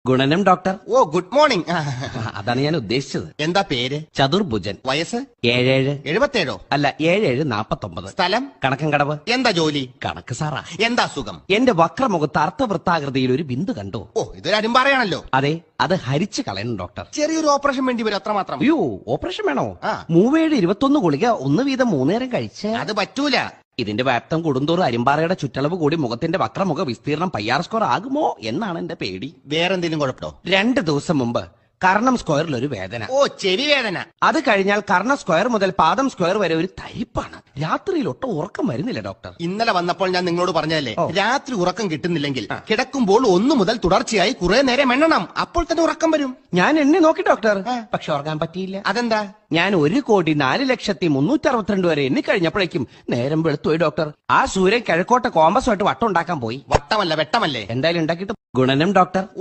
ഗുണനം ഡോക്ടർ. ഓ good morning. അതാണ് ഞാൻ ഉദ്ദേശിച്ചത്. എന്താ പേര്? ചതുർഭുജൻ. വയസ്സ്? 77. 77? അല്ല 7749. സ്ഥലം? കണക്കൻകടവ്. എന്താ ജോലി? കണക്ക് സാറാ. എന്താ അസുഖം? എന്റെ വക്രമുഖത്ത് അർത്ഥവൃത്താകൃതിയിൽ ഒരു ബിന്ദു കണ്ടു. ഓ ഇതൊരു അരുമ്പാറയാണല്ലോ. അതെ, അത് ഹരിച്ചു കളയണം ഡോക്ടർ. ചെറിയൊരു ഓപ്പറേഷൻ വേണ്ടി വരും, അത്രമാത്രം. അയ്യോ, ഓപ്പറേഷൻ വേണോ? ആ. 3721 ഗുളിക 1 വീതം 3 നേരം കഴിച്ച്. അത് പറ്റൂല. ഇതിന്റെ വ്യാപ്തം കൂടുന്തോറും അരിമ്പാറയുടെ ചുറ്റളവ് കൂടി മുഖത്തിന്റെ വക്രമുഖ വിസ്തീർണം പയ്യാർ സ്ക്വയർ ആകുമോ എന്നാണ് എന്റെ പേടി. വേറെന്തെങ്കിലും കുഴപ്പമോ? 2 ദിവസം മുമ്പ് കർണം സ്ക്വയറിൽ ഒരു വേദന. ഓ ചെവി വേദന. അത് കഴിഞ്ഞാൽ കർണ സ്ക്വയർ മുതൽ പാദം സ്ക്വയർ വരെ ഒരു തരിപ്പാണ്. രാത്രിയിൽ ഒട്ടും ഉറക്കം വരുന്നില്ല ഡോക്ടർ. ഇന്നലെ വന്നപ്പോൾ ഞാൻ നിങ്ങളോട് പറഞ്ഞതല്ലേ, ഓ. രാത്രി ഉറക്കം കിട്ടുന്നില്ലെങ്കിൽ കിടക്കുമ്പോൾ 1 മുതൽ തുടർച്ചയായി കുറെ നേരം എണ്ണണം, അപ്പോൾ തന്നെ ഉറക്കം വരും. ഞാൻ എന്നെ നോക്കി ഡോക്ടർ, പക്ഷെ ഉറങ്ങാൻ പറ്റിയില്ല. അതെന്താ? ഞാൻ 1,04,362 വരെ എണ്ണി കഴിഞ്ഞപ്പോഴേക്കും നേരം വെളുത്തുപോയി ഡോക്ടർ. ആ സൂര്യൻ കിഴക്കോട്ടെ കോമ്പസുമായിട്ട് വട്ടം ഉണ്ടാക്കാൻ പോയി. വട്ടമല്ല വെട്ടമല്ലേ? എന്തായാലും ഉണ്ടാക്കിയിട്ട് ഗുണനം ഡോക്ടർ.